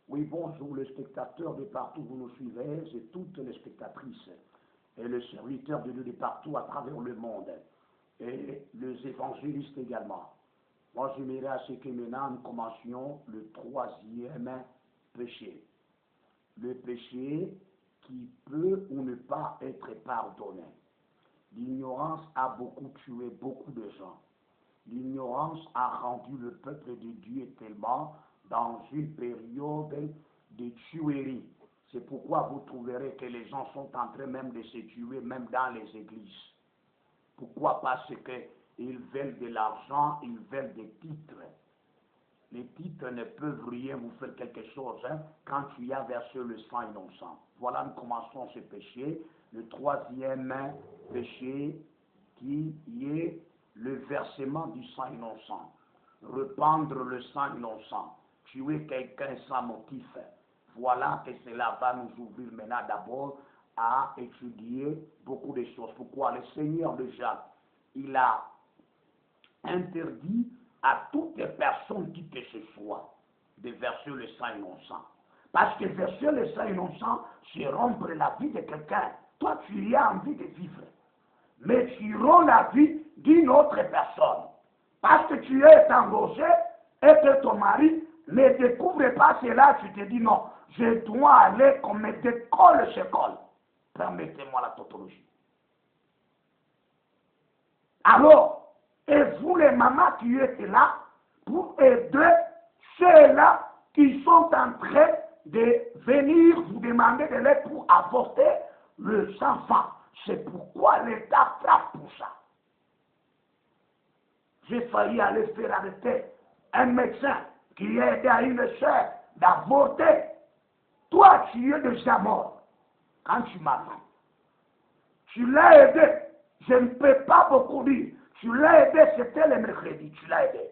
Oui, bonjour les spectateurs de partout où vous nous suivez et toutes les spectatrices et les serviteurs de Dieu de partout à travers le monde et les évangélistes également. Moi, j'aimerais à ce que maintenant nous commencions le troisième péché. Le péché qui peut ou ne pas être pardonné. L'ignorance a beaucoup tué beaucoup de gens. L'ignorance a rendu le peuple de Dieu tellement dans une période de tuerie. C'est pourquoi vous trouverez que les gens sont en train même de se tuer, même dans les églises. Pourquoi? Parce qu'ils veulent de l'argent, ils veulent des titres. Les titres ne peuvent rien vous faire quelque chose quand tu as versé le sang innocent. Voilà, nous commençons ce péché. Le troisième péché qui est le versement du sang innocent. Répandre le sang innocent. Tuer quelqu'un sans motif. Voilà que cela va nous ouvrir maintenant d'abord à étudier beaucoup de choses. Pourquoi? Le Seigneur déjà, il a interdit à toutes les personnes qui que ce soit de verser le sang innocent. Parce que verser le sang innocent, c'est rompre la vie de quelqu'un. Toi, tu as envie de vivre. Mais tu romps la vie d'une autre personne. Parce que tu es embauché et que ton mari ne découvre pas cela, tu te dis non, je dois aller comme d'école chez école. Permettez-moi la tautologie. Alors, et vous les mamans qui êtes là, pour aider ceux-là qui sont en train de venir vous demander de l'aide pour avorter les enfants. C'est pourquoi l'État frappe pour ça. J'ai failli aller faire arrêter un médecin qui a aidé à une sœur d'avorter. Toi, tu es déjà mort. Quand tu m'as vu, tu l'as aidé. Je ne peux pas beaucoup dire. Tu l'as aidé, c'était le mercredi, tu l'as aidé.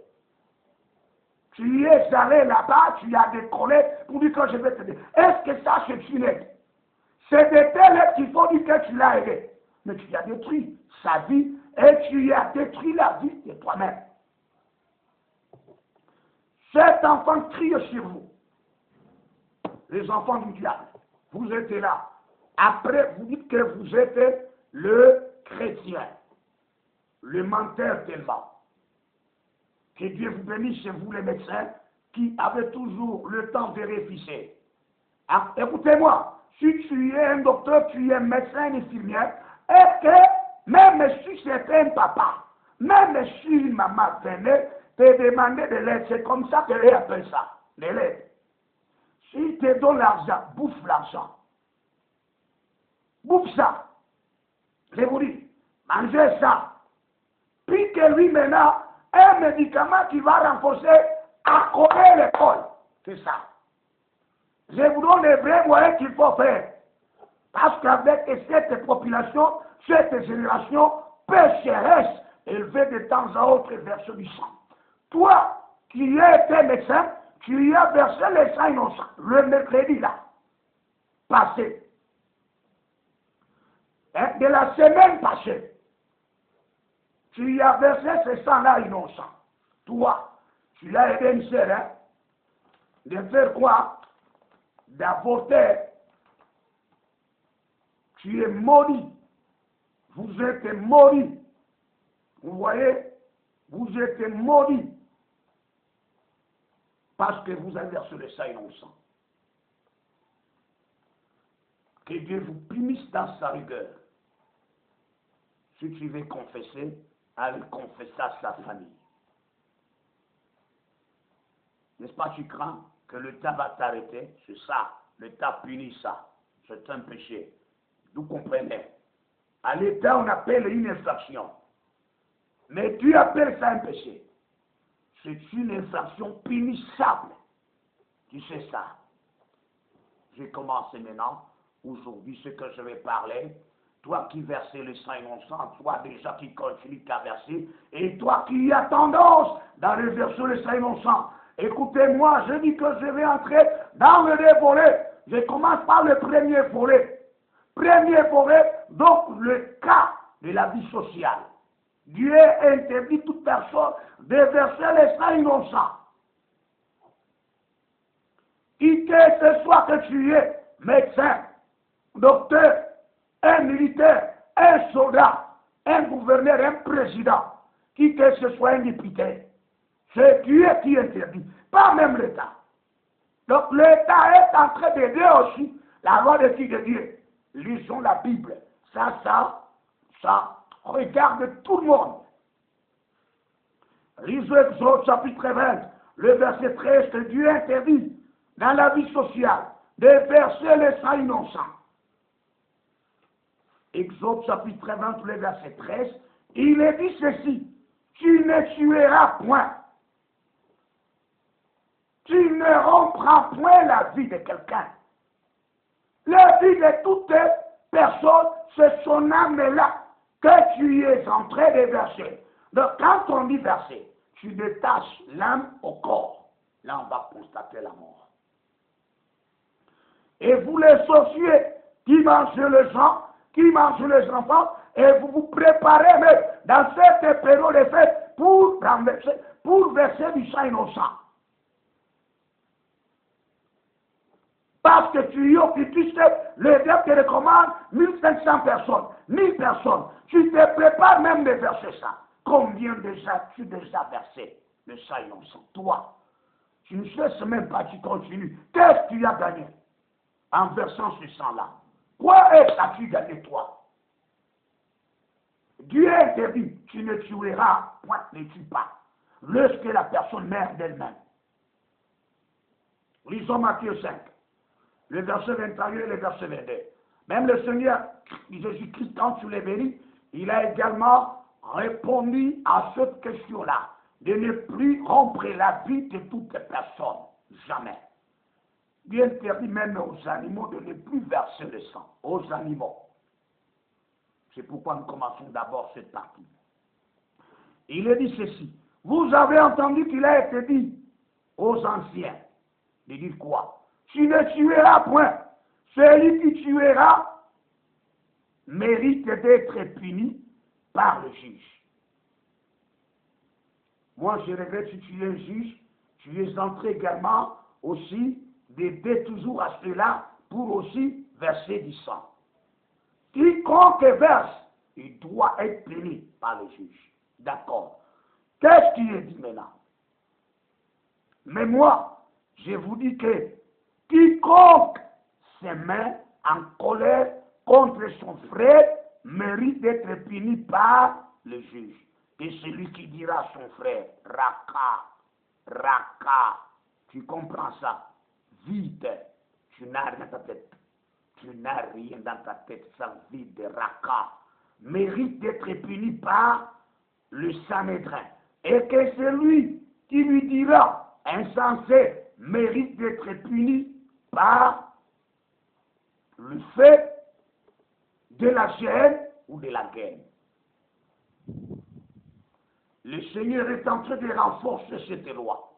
Tu es allé là-bas, tu as décollé pour dire que je vais t'aider. Est-ce que ça, c'est une aide? C'est de telle aide qu'il faut dire que tu l'as aidé. Mais tu as détruit sa vie et tu as détruit la vie de toi-même. Cet enfant crie sur vous. Les enfants du diable, vous êtes là. Après, vous dites que vous êtes le chrétien, le menteur tellement. Que Dieu vous bénisse chez vous les médecins qui avaient toujours le temps de réviser. Ah, écoutez-moi, si tu es un docteur, tu es un médecin, une infirmière, et que même si c'était un papa, même si une maman venait te demander de l'aide, c'est comme ça que les appellent ça, de l'aide. S'il te donne l'argent, bouffe l'argent. Bouffe ça. Je vous dis, mangez ça. Puis que lui maintenant, un médicament qui va renforcer à côté l'école. C'est ça. Je vous donne les vrais moyens qu'il faut faire. Parce qu'avec cette population, cette génération pécheresse, élevée de temps à autre verser du sang. Toi, qui es médecin, tu as versé le sang innocent, le mercredi là, passé. De la semaine passée, tu as versé ce sang-là innocent. Toi, tu as aidé une sœur, hein, de faire quoi? D'avorter. Tu es maudit. Vous êtes maudit. Vous voyez? Vous êtes maudit. Parce que vous avez versé le sang innocent. Que Dieu vous punisse dans sa rigueur. Si tu veux confesser, allez confesser à sa famille. N'est-ce pas, tu crains que le temps va t'arrêter? C'est ça, le temps punit ça. C'est un péché. Vous comprenez? À l'État, on appelle une infraction. Mais tu appelles ça un péché. C'est une infraction punissable. Tu sais ça. Je commence maintenant, aujourd'hui, ce que je vais parler. Toi qui versais le sang innocent, toi déjà qui continue qu'à verser, et toi qui as tendance d'aller verser le sang innocent. Écoutez-moi, je dis que je vais entrer dans le volet. Je commence par le premier volet. Premier volet, donc le cas de la vie sociale. Dieu interdit toute personne de verser le sang innocent. Qui que ce soit que tu es, médecin, docteur, un militaire, un soldat, un gouverneur, un président, qui que ce soit un député, c'est Dieu qui interdit, pas même l'État. Donc l'État est en train d'aider aussi la loi de qui de Dieu. Lisons la Bible. Ça regarde tout le monde. Lisons Exode chapitre 20, le verset 13, que Dieu interdit dans la vie sociale de verser le sang innocent. Exode chapitre 20, le verset 13, il est dit ceci, tu ne tueras point. Tu ne rompras point la vie de quelqu'un. La vie de toute personne, c'est son âme-là que tu es en train de verser. Donc quand on dit verser, tu détaches l'âme au corps. Là, on va constater la mort. Et vous les sorciers qui mangent les gens, qui mangent les enfants, et vous vous préparez même dans cette période de fête pour verser du sang innocent. Parce que tu y occultes, le diable te recommande 1500 personnes, 1000 personnes. Tu te prépares même de verser ça. Combien déjà tu déjà versé le sang innocent? Toi, tu ne cesses même pas, tu continues. Qu'est-ce que tu as gagné en versant ce sang-là? Quoi est-ce que as-tu gagné toi? Dieu interdit, tu ne tueras point, ne tue pas, lorsque la personne meurt d'elle-même. Lisons Matthieu 5. Le verset 21 et le verset 22. Même le Seigneur Jésus-Christ, quand tu l'as béni, il a également répondu à cette question-là, de ne plus rompre la vie de toute personne, jamais. Dieu interdit même aux animaux de ne plus verser le sang, aux animaux. C'est pourquoi nous commençons d'abord cette partie. Il est dit ceci, vous avez entendu qu'il a été dit aux anciens, de dire quoi? Tu ne tueras point. Celui qui tuera mérite d'être puni par le juge. Moi, je regrette si tu es un juge, tu es entré également aussi d'aider toujours à cela pour aussi verser du sang. Quiconque verse, il doit être puni par le juge. D'accord. Qu'est-ce qui est dit maintenant? Mais moi, je vous dis que quiconque se met en colère contre son frère mérite d'être puni par le juge. Et celui qui dira à son frère, Raka, tu comprends ça? Vide, tu n'as rien dans ta tête. Tu n'as rien dans ta tête, ça vide, Raka, mérite d'être puni par le Sanhédrin. Et que celui qui lui dira, insensé, mérite d'être puni par le fait de la gêne ou de la gaine. Le Seigneur est en train de renforcer cette loi.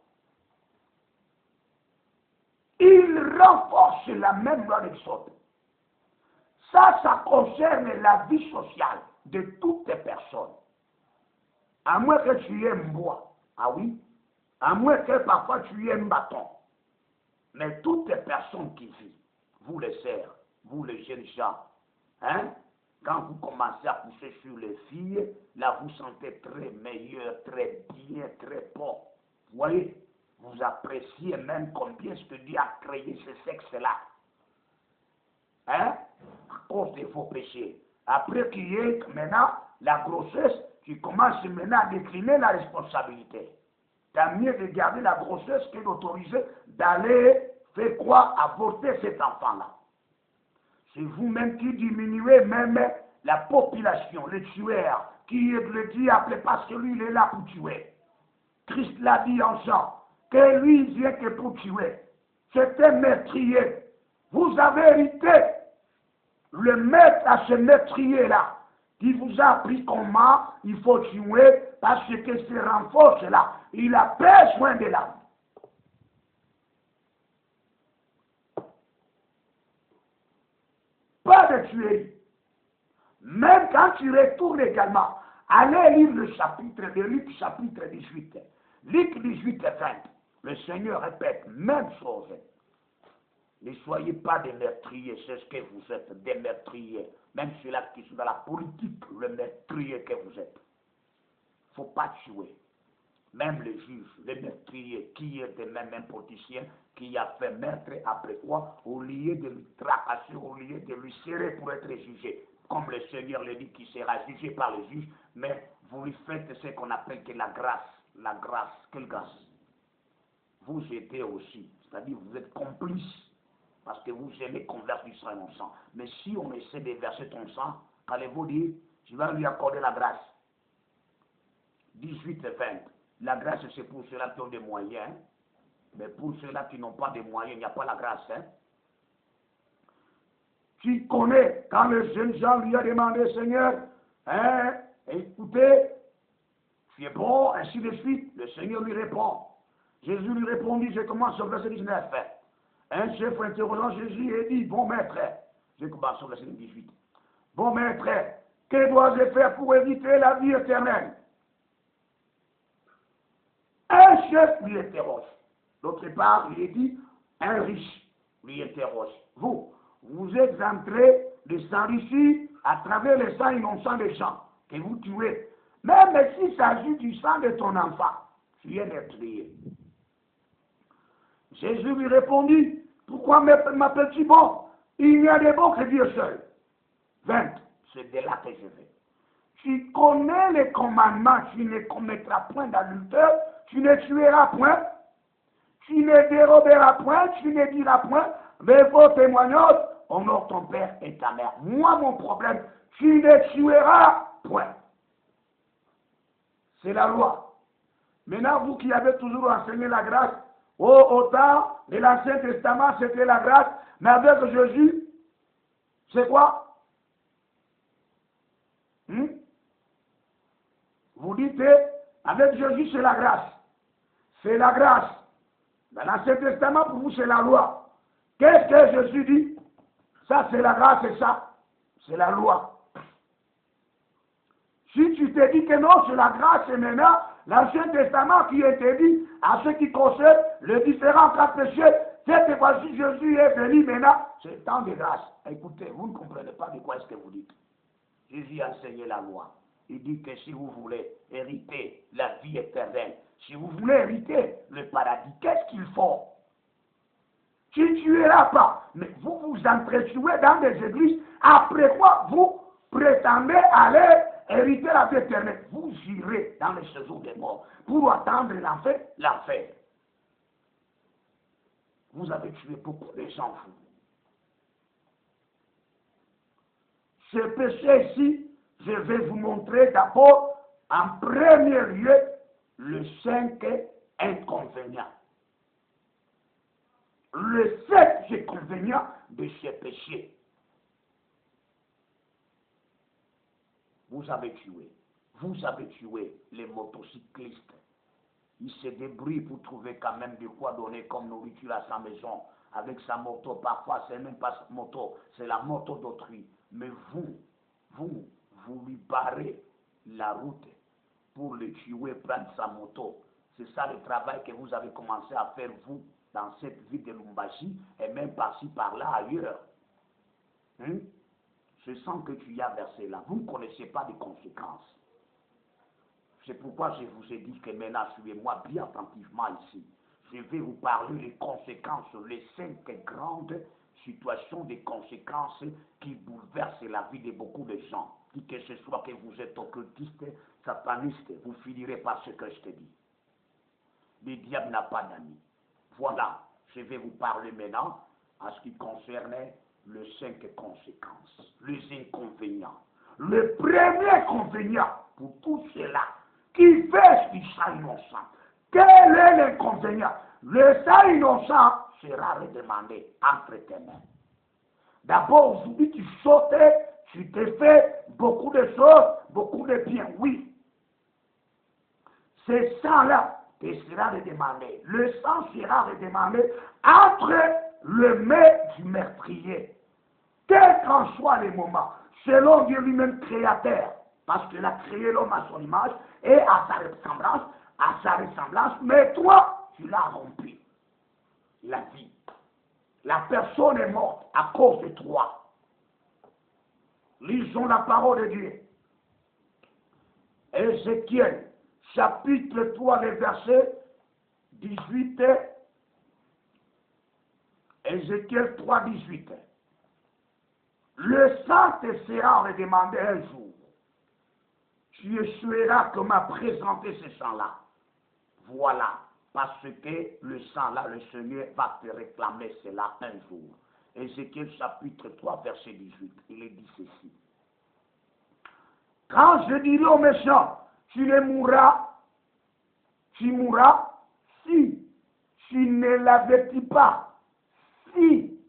Il renforce la même loi d'Exode. Ça concerne la vie sociale de toutes les personnes. À moins que tu aies un bois, ah oui, à moins que parfois tu aies un bâton. Mais toutes les personnes qui vivent, vous les sœurs, vous les jeunes gens, hein, quand vous commencez à pousser sur les filles, là vous sentez très meilleur, très bien, très bon. Vous voyez, vous appréciez même combien ce que Dieu a créé ce sexe-là. Hein, à cause de vos péchés. Après qu'il y ait maintenant la grossesse, tu commences maintenant à décliner la responsabilité. T'as mieux de garder la grossesse que d'autoriser d'aller faire quoi? Avorter cet enfant-là. C'est vous-même qui diminuez même la population, le tueur, qui est le diable parce que lui il est là pour tuer. Christ l'a dit en Jean, que lui il vient que pour tuer. C'est un meurtrier. Vous avez hérité le maître à ce meurtrier-là, qui vous a appris comment il faut tuer, parce que ce renforce-là, il a besoin de l'âme. Pas de tuerie. Même quand tu retournes également, allez lire le chapitre de Luc, chapitre 18. Luc 18 et 20. Le Seigneur répète même chose. Ne soyez pas des meurtriers, c'est ce que vous êtes, des meurtriers. Même ceux-là qui sont dans la politique, le meurtrier que vous êtes. Il ne faut pas tuer. Même les juges, les meurtriers, qui est des mêmes politiciens, qui a fait meurtre après quoi, au lieu de lui tracasser, au lieu de lui serrer pour être jugé. Comme le Seigneur le dit, qui sera jugé par les juges, mais vous lui faites ce qu'on appelle que la grâce. La grâce, quelle grâce? Vous aidez aussi, c'est-à-dire vous êtes complice, parce que vous aimez qu'on verse du sang et mon sang. Mais si on essaie de verser ton sang, allez-vous dire, je vais lui accorder la grâce. 18 et 20. La grâce, c'est pour ceux-là qui ont des moyens, mais pour ceux-là qui n'ont pas de moyens, il n'y a pas la grâce. Hein? Tu connais, quand le jeune Jean lui a demandé, Seigneur, hein, écoutez, tu es bon, ainsi de suite, le Seigneur lui répond. Jésus lui répondit, je commence au verset 19. Un chef interrogeant Jésus et dit, bon maître, je commence au verset 18. Bon maître, que dois-je faire pour éviter la vie éternelle? Un chef lui interroge. D'autre part, il est dit, un riche lui interroge. Vous êtes en train de s'enrichir à travers le sang innocent des gens que vous tuez. Même s'il s'agit du sang de ton enfant, tu es meurtrier. Jésus lui répondit, pourquoi m'appelles-tu bon? Il n'y a de bon que Dieu seul. 20, c'est de là que je vais. Tu connais les commandements, tu ne commettras point d'adultère, tu ne tueras point, tu ne déroberas point, tu ne diras point, mais vos témoignages, honore ton père et ta mère. Moi, mon problème, tu ne tueras point. C'est la loi. Maintenant, vous qui avez toujours enseigné la grâce, au temps de l'Ancien Testament, c'était la grâce, mais avec Jésus, c'est quoi? Vous dites, avec Jésus, c'est la grâce. C'est la grâce. Dans l'Ancien Testament, pour vous, c'est la loi. Qu'est-ce que Jésus dit? Ça, c'est la grâce et ça, c'est la loi. Si tu te dis que non, c'est la grâce et maintenant, l'Ancien Testament qui interdit à ceux qui concernent les différents cas de péché, cette fois-ci, Jésus est venu maintenant, c'est temps de grâce. Écoutez, vous ne comprenez pas de quoi est-ce que vous dites. Jésus a enseigné la loi. Il dit que si vous voulez hériter la vie éternelle, si vous voulez hériter le paradis, qu'est-ce qu'il faut? Tu ne tueras pas, mais vous vous entretuez dans des églises, après quoi vous prétendez aller hériter la vie éternelle. Vous irez dans le séjour des morts pour attendre l'enfer. Vous avez tué beaucoup de gens, vous. Ce péché ici, je vais vous montrer d'abord, en premier lieu, le 5 inconvénients. Le 7 inconvénients de ce péché. Vous avez tué les motocyclistes. Ils se débrouillent pour trouver quand même de quoi donner comme nourriture à sa maison. Avec sa moto, parfois c'est même pas sa moto, c'est la moto d'autrui. Mais vous lui barrez la route pour le tuer, prendre sa moto. C'est ça le travail que vous avez commencé à faire, vous, dans cette ville de Lumbashi, et même par-ci, par-là, ailleurs. Ce sang que tu y as versé là, vous ne connaissez pas les conséquences. C'est pourquoi je vous ai dit que maintenant, suivez-moi bien attentivement ici. Je vais vous parler des conséquences, les 5 grandes situations, des conséquences qui bouleversent la vie de beaucoup de gens. Que ce soit que vous êtes occultiste, sataniste, vous finirez par ce que je te dis. Le diable n'a pas d'amis. Voilà, je vais vous parler maintenant à ce qui concerne les 5 conséquences, les inconvénients. Le premier inconvénient pour tout cela qui verse du sang innocent, quel est l'inconvénient? Le sang innocent sera redemandé entre tes mains. D'abord, aujourd'hui, tu sautais, tu t'es fait beaucoup de choses, beaucoup de bien, oui. Ce sang-là te sera redemandé. Le sang sera redemandé entre le mains du meurtrier. Quel qu'en soit le moment, selon Dieu lui-même créateur, parce qu'il a créé l'homme à son image et à sa ressemblance, mais toi, tu l'as rompu. La vie. La personne est morte à cause de toi. Lisons la parole de Dieu. Ézéchiel, chapitre 3, les versets 18. Ézéchiel 3, 18. Le sang te sera redemandé un jour. Tu échoueras comme à présenter ce sang-là. Voilà, parce que le sang-là, le Seigneur va te réclamer cela un jour. Ézéchiel chapitre 3, verset 18, il est dit ceci. Quand je dirai aux méchants, tu mourras si tu ne l'avertis pas, si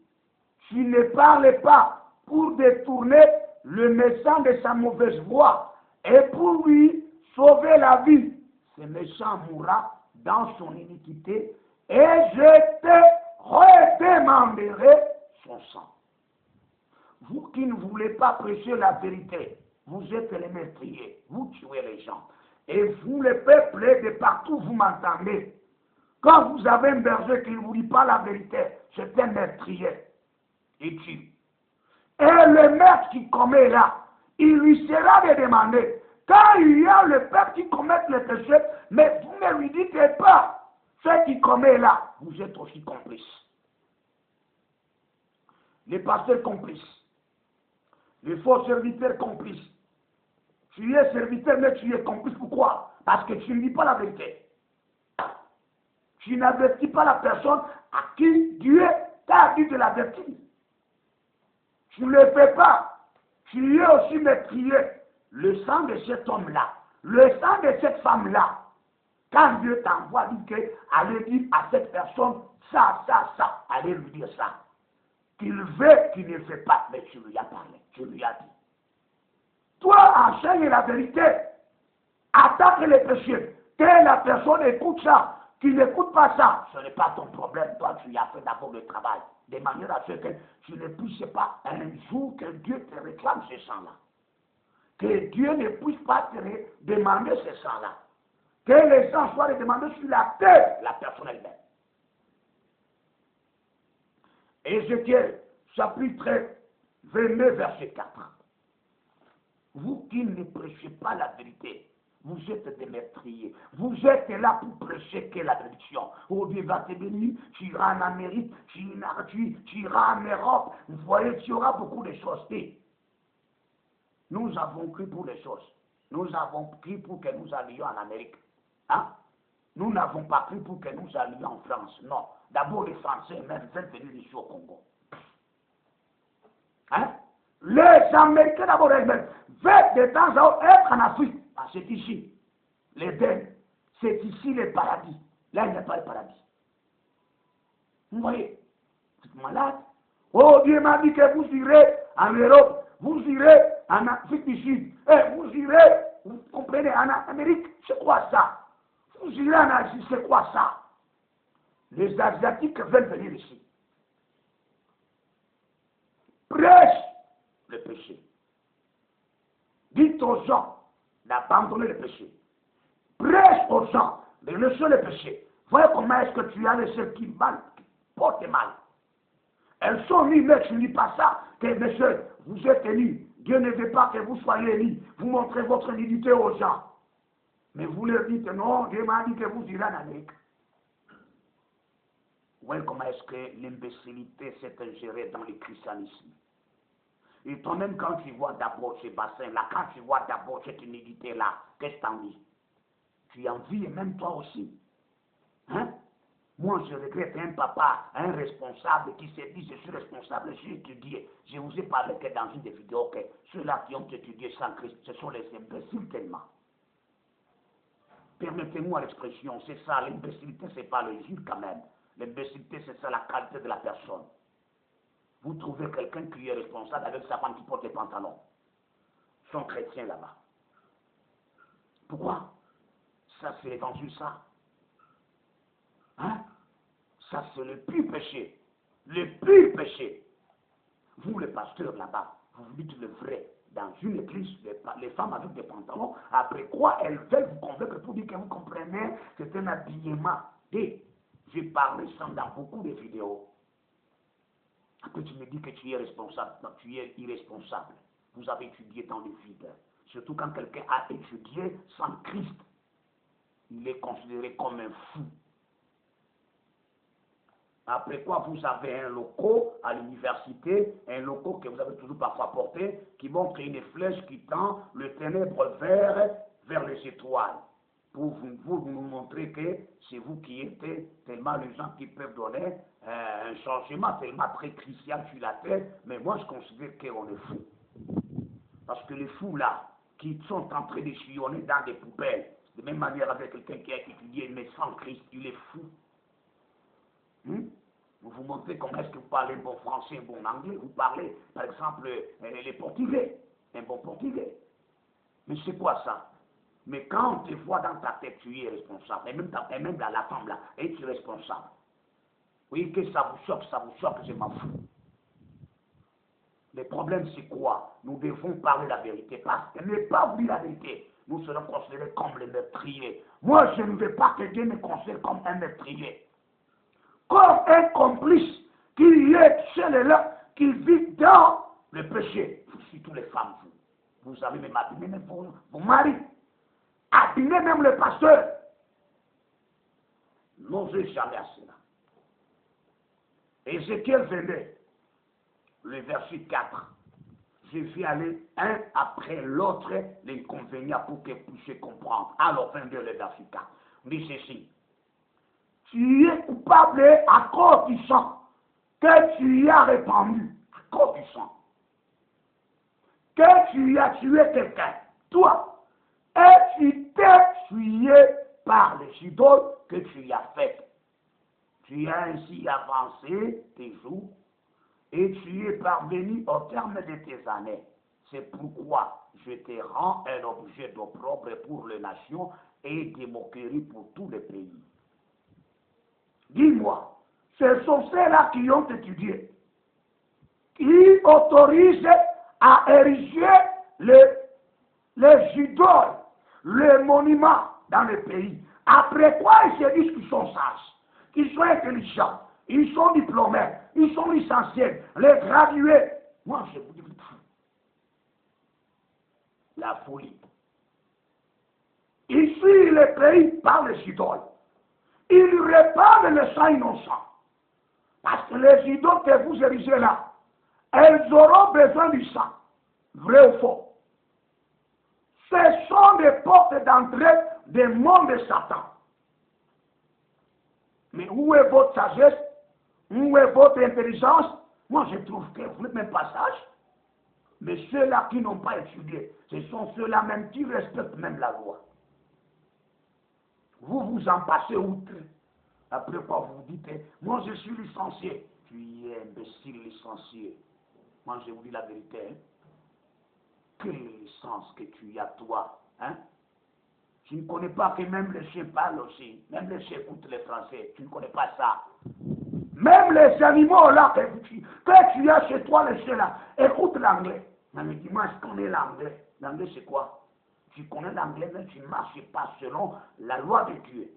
tu ne parles pas pour détourner le méchant de sa mauvaise voie et pour lui sauver la vie. Ce méchant mourra dans son iniquité et je te redemanderai son sang. Vous qui ne voulez pas prêcher la vérité, vous êtes les meurtriers, vous tuez les gens. Et vous, le peuple de partout, vous m'entendez. Quand vous avez un berger qui ne vous dit pas la vérité, c'est un meurtrier. Il tue. Et le maître qui commet là, il lui sera de demander, quand il y a le peuple qui commet le péché, mais vous ne lui dites pas, ce qui commet là, vous êtes aussi complices. Les pasteurs complices. Les faux serviteurs complices. Tu es serviteur, mais tu es complice. Pourquoi? Parce que tu ne dis pas la vérité. Tu n'avertis pas la personne à qui Dieu t'a dit de l'avertir. Tu ne le fais pas. Tu es aussi meurtrier. Le sang de cet homme-là, le sang de cette femme-là, quand Dieu t'envoie, dit que allez dire à cette personne ça, allez lui dire ça. Qu'il veut, qu'il ne fait pas, mais tu lui as parlé, tu lui as dit. Toi, enseigne la vérité, attaque les péchés. Que la personne écoute ça, qu'il n'écoute pas ça, ce n'est pas ton problème. Toi, tu y as fait d'abord le travail, de manière à ce que tu ne puisses pas un jour que Dieu te réclame ce sang-là. Que Dieu ne puisse pas te demander ce sang-là. Que les sang soient demandés sur la tête, la personne elle-même. Ézéchiel, chapitre 29, verset 4. Vous qui ne prêchez pas la vérité, vous êtes des meurtriers. Vous êtes là pour prêcher que la bénédiction. Oh, Dieu va te bénir, tu iras en Amérique, tu iras en Europe. Vous voyez, tu auras beaucoup de choses. Et nous avons cru pour les choses. Nous avons cru pour que nous allions en Amérique. Hein? Nous n'avons pas cru pour que nous allions en France. Non. D'abord, les Français même veulent venir ici au Congo. Hein? Les Américains d'abord elles-mêmes veulent de temps à autre être en Afrique. Ah, c'est ici, l'Éden. C'est ici le paradis. Là, il n'y a pas de paradis. Vous voyez? Vous êtes malade. Oh, Dieu m'a dit que vous irez en Europe, vous irez en Afrique du Sud, et vous irez, vous comprenez, en Amérique. C'est quoi ça? Vous irez en Asie, c'est quoi ça? Les Asiatiques veulent venir ici. Prêche le péché. Dites aux gens d'abandonner le péché. Prêche aux gens de laisser le péché. Voyez comment est-ce que tu as laissé qui portent mal. Elles sont nues, mais tu ne dis pas ça, que monsieur, vous êtes nus. Dieu ne veut pas que vous soyez nus. Vous montrez votre nudité aux gens. Mais vous leur dites, non, Dieu m'a dit que vous irez en Amérique. Voyez comment est-ce que l'imbécilité s'est ingérée dans le christianisme. Et toi-même, quand tu vois d'abord ce bassin-là, quand tu vois d'abord cette nudité-là, qu'est-ce que tu en dis? Tu en vis, et même toi aussi. Hein? Moi, je regrette un papa, un responsable qui se dit, je suis responsable, j'ai étudié. Je vous ai parlé que dans une des vidéos que ceux-là qui ont étudié sans Christ, ce sont les imbéciles tellement. Permettez-moi l'expression, c'est ça, l'imbécilité, c'est pas le jus quand même. L'imbécilité, c'est ça la qualité de la personne. Vous trouvez quelqu'un qui est responsable avec sa femme qui porte des pantalons. Ils sont chrétiens là-bas. Pourquoi? Ça, c'est l'évangile, ça. Hein? Ça, c'est le pur péché. Le pur péché. Vous, les pasteurs là-bas, vous dites le vrai. Dans une église, les femmes avec des pantalons, après quoi elles veulent vous convaincre pour dire que vous comprenez, c'est un habillement. Et j'ai parlé ça dans beaucoup de vidéos. que tu me dis que tu es responsable? Non, tu es irresponsable. Vous avez étudié dans le vide. Surtout quand quelqu'un a étudié sans Christ, il est considéré comme un fou. Après quoi, vous avez un loco à l'université, un loco que vous avez toujours parfois porté, qui montre une flèche qui tend le ténèbre vers les étoiles. Pour vous montrer que c'est vous qui êtes tellement les gens qui peuvent donner un changement tellement très crucial sur la terre, mais moi je considère qu'on est fou. Parce que les fous là, qui sont en train de chillonner dans des poubelles, de même manière avec quelqu'un qui a étudié mais sans Christ, il est fou. Vous vous montrez comment est-ce que vous parlez un bon français, un bon anglais, vous parlez par exemple les portugais, un bon portugais. Mais c'est quoi ça? Mais quand on te voit dans ta tête, tu es responsable, et même dans la femme là, et tu es responsable. Oui, que ça vous choque, je m'en fous. Le problème c'est quoi? Nous devons parler la vérité, parce que ne pas oublier la vérité, nous serons considérés comme les meurtriers. Moi, je ne veux pas que Dieu me considère comme un meurtrier. Comme un complice qui est chez les là, qui vit dans le péché. Surtout les femmes, vous avez même abîmé même vos maris, abîmé même le pasteur. N'osez jamais à cela. Ézéchiel 22, le verset 4. Je vais aller un après l'autre l'inconvénient pour que vous puissiez comprendre. Alors 22, le verset 4. On dit ceci. Tu es coupable à cause du sang que tu as répandu, à cause du sang. Que tu as tué quelqu'un, toi, et tu t'es tué par les idoles que tu as faites. Tu as ainsi avancé tes jours et tu es parvenu au terme de tes années. C'est pourquoi je te rends un objet d'opprobre pour les nations et de moquerie pour tous les pays. Dis-moi, ce sont ceux-là qui ont étudié, qui autorisent à ériger les idoles, les monuments dans le pays. Après quoi, ils se disent qu'ils sont sages, qu'ils sont intelligents, ils sont diplômés, ils sont licenciés, les gradués. Moi, je vous dis, la folie. Ici, le pays par les idoles. Ils répandent le sang innocent. Parce que les idoles que vous érigez là, elles auront besoin du sang. Vrai ou faux? Ce sont des portes d'entrée des mondes de Satan. Mais où est votre sagesse? Où est votre intelligence? Moi, je trouve que vous n'êtes même pas sage. Mais ceux-là qui n'ont pas étudié, ce sont ceux-là même qui respectent même la loi. Vous vous en passez outre. Après quoi vous dites, moi je suis licencié. Tu es imbécile licencié. Moi je vous dis la vérité. Hein? Quelle licence que tu as toi, hein? Tu ne connais pas que même les chiens parlent aussi. Même les chiens écoutent les Français. Tu ne connais pas ça. Même les animaux là que tu as chez toi, les chiens là, écoute l'anglais. Mais dis-moi, est-ce qu'on est l'anglais? L'anglais c'est quoi? Tu connais l'anglais, mais tu ne marches pas selon la loi de Dieu.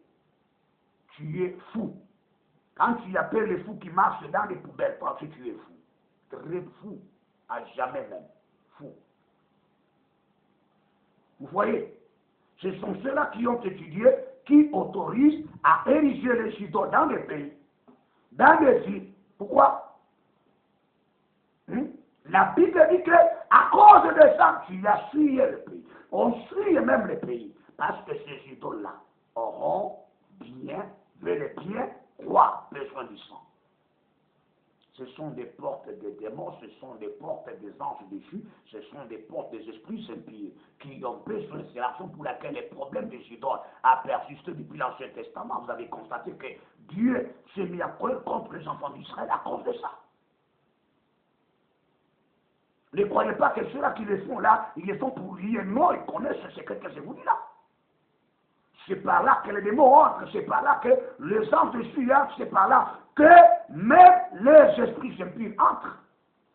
Tu es fou. Quand tu appelles les fous qui marchent dans les poubelles, parce que tu es fou. Très fou. À jamais même. Fou. Vous voyez? Ce sont ceux-là qui ont étudié, qui autorisent à ériger les idoles dans les pays, dans les villes. Pourquoi? La Bible dit qu'à cause de ça, tu as suivi le pays. On suit même les pays. Parce que ces idoles-là auront bien, veulent bien, quoi? Besoin du sang. Ce sont des portes des démons, ce sont des portes des anges déchus, ce sont des portes des esprits impies qui ont besoin. C'est la raison pour laquelle les problèmes des idoles a persisté depuis l'Ancien Testament. Vous avez constaté que Dieu s'est mis à colère contre les enfants d'Israël à cause de ça. Ne croyez pas que ceux-là qui le font là, ils le font pour lier. Non, ils connaissent ce secret que je vous dis là. C'est par là que les démons entrent, c'est par là que les anges dessus entrent, c'est par là que même les esprits impies entrent.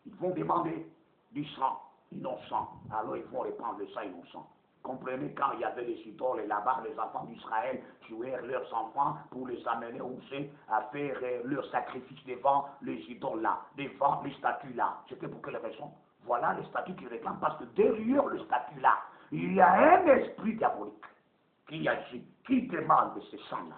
Ils vont demander du sang innocent, alors ils vont répandre le sang innocent. Comprenez, quand il y avait les idoles, et là-bas, les enfants d'Israël tuaient leurs enfants pour les amener où c'est à faire leur sacrifice devant les idoles là, devant les statues là. C'était pour quelle raison? Voilà les statues qui réclament, parce que derrière le statut là, il y a un esprit diabolique qui agit, qui demande de ce sang-là.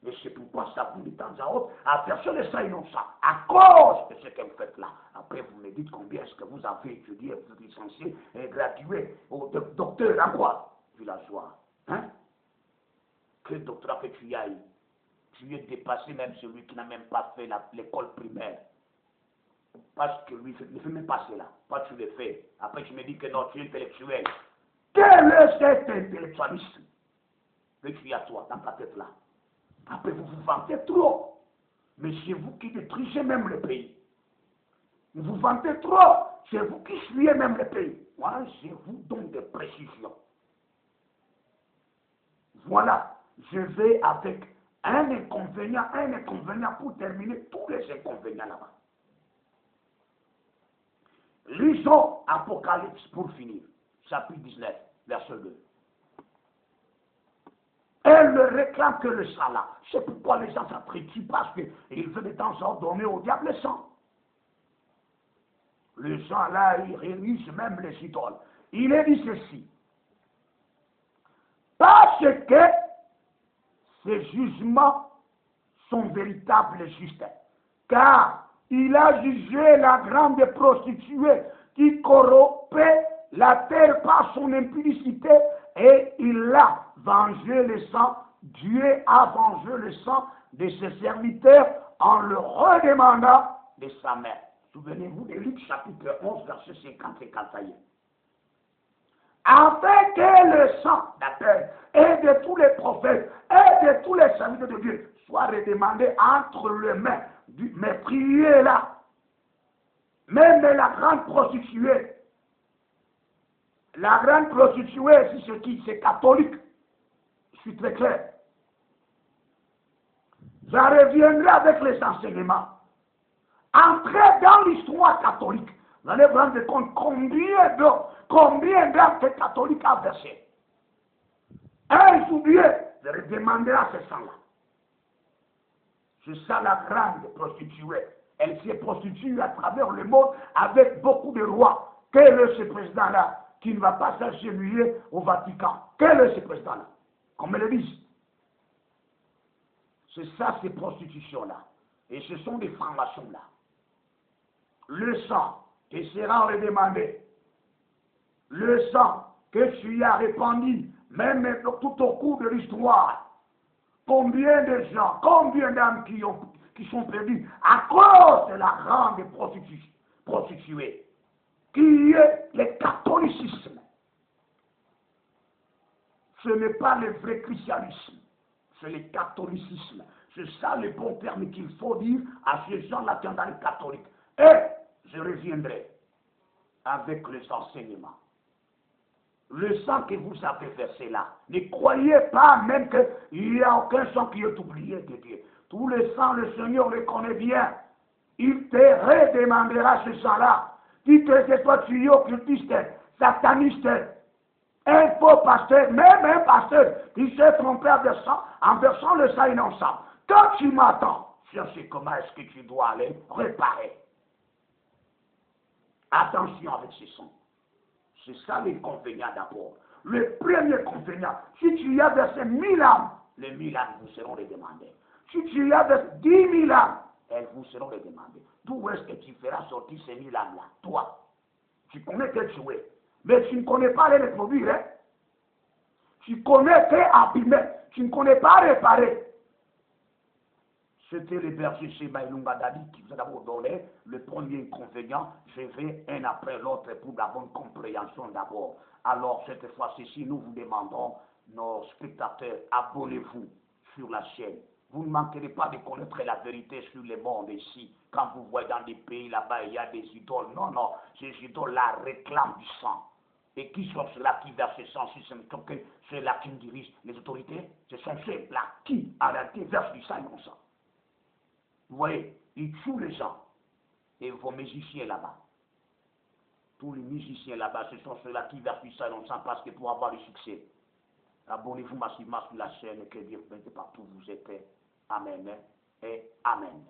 Et c'est pourquoi ça vous de temps à autre à faire sur les sang innocents, à cause de ce que vous faites là. Après, vous me dites combien est-ce que vous avez étudié, vous êtes licencié et gradué au docteur en quoi? Villageois. Hein? Quel doctorat que tu as eu? Tu es dépassé même celui qui n'a même pas fait l'école primaire. Parce que lui ne fait même pas cela. Toi, tu le fais. Après, tu me dis que non, tu es intellectuel. Quel est cet intellectualisme que tu as toi dans ta tête là? Après, vous vous vantez trop. Mais c'est vous qui détruisez même le pays. Vous vous vantez trop. C'est vous qui fuyez même le pays. Moi, je vous donne des précisions. Voilà. Je vais avec un inconvénient pour terminer tous les inconvénients là-bas. Lisons Apocalypse pour finir. Chapitre 19, verset 2. Elle ne réclame que le sang là. C'est pourquoi les gens s'apprécient parce qu'ils veulent de temps en temps donner au diable le sang. Le sang là, il réunit même les idoles. Il est dit ceci. Parce que ces jugements sont véritables et justes. Car il a jugé la grande prostituée qui corrompait la terre par son impudicité et il a vengé le sang. Dieu a vengé le sang de ses serviteurs en le redemandant de sa mère. Souvenez-vous de Luc chapitre 11, verset 50 et 41. Afin que le sang d'Abel et de tous les prophètes et de tous les serviteurs de Dieu soit redemandé entre les mains du meurtrier là. Même la grande prostituée. La grande prostituée, c'est qui? C'est catholique. Je suis très clair. Je reviendrai avec les enseignements. Entrez dans l'histoire catholique. Vous allez vous rendre compte combien d'actes catholiques a versé. Un oublié de redemandera ce sang-là. C'est ça la grande prostituée. Elle s'est prostituée à travers le monde avec beaucoup de rois. Quel est ce président-là qui ne va pas s'agenouiller au Vatican? Quel est ce président-là? Comme ils le disent. C'est ça, ces prostitutions-là. Et ce sont des francs-maçons-là. Le sang te sera redemandé. Le sang que tu as répandu, même tout au cours de l'histoire. Combien de gens, combien d'âmes qui sont perdus à cause de la grande prostituée, qui est le catholicisme. Ce n'est pas le vrai christianisme, c'est le catholicisme. C'est ça le bon terme qu'il faut dire à ces gens-là qui sont dans les catholiques. Et je reviendrai avec les enseignements. Le sang que vous avez versé là, ne croyez pas même qu'il n'y a aucun sang qui est oublié de Dieu. Tout le sang, le Seigneur le connaît bien. Il te redemandera ce sang-là. Dites que toi tu es occultiste, sataniste, un faux pasteur, même un pasteur qui s'est trompé en versant le sang innocent. Quand tu m'attends, cherche comment est-ce que tu dois aller réparer. Attention avec ce sang. C'est ça l'inconvénient d'abord. Le premier inconvénient, si tu as versé 1000 âmes, les 1000 âmes vous seront redemandées. Si tu as versé 10 000 âmes, elles vous seront redemandées. D'où est-ce que tu feras sortir ces 1000 âmes-là? Toi, tu connais que tu es, mais tu ne connais pas les reproduire. Hein? Tu connais que abîmer, tu ne connais pas réparer. C'était le berger chez Maïlunga Dadi qui vous a d'abord donné le premier inconvénient. Je vais un après l'autre pour la bonne compréhension d'abord. Alors, cette fois-ci, nous vous demandons, nos spectateurs, abonnez-vous sur la chaîne. Vous ne manquerez pas de connaître la vérité sur le monde ici. Quand vous voyez dans des pays là-bas, il y a des idoles. Non, non, ces idoles-là réclament du sang. Et qui sont ceux-là qui versent ce sang? Si c'est ceux-là qui dirigent les autorités, ce sont ceux-là qui, en réalité, versent du sang innocent. Vous voyez, ils tuent les gens. Et vos musiciens là-bas. tous les musiciens là-bas, ce sont ceux-là qui vertuent ça dans le sang parce que pour avoir le succès. Abonnez-vous massivement sur la chaîne et que Dieu vous bénisse partout où vous êtes. Amen et Amen.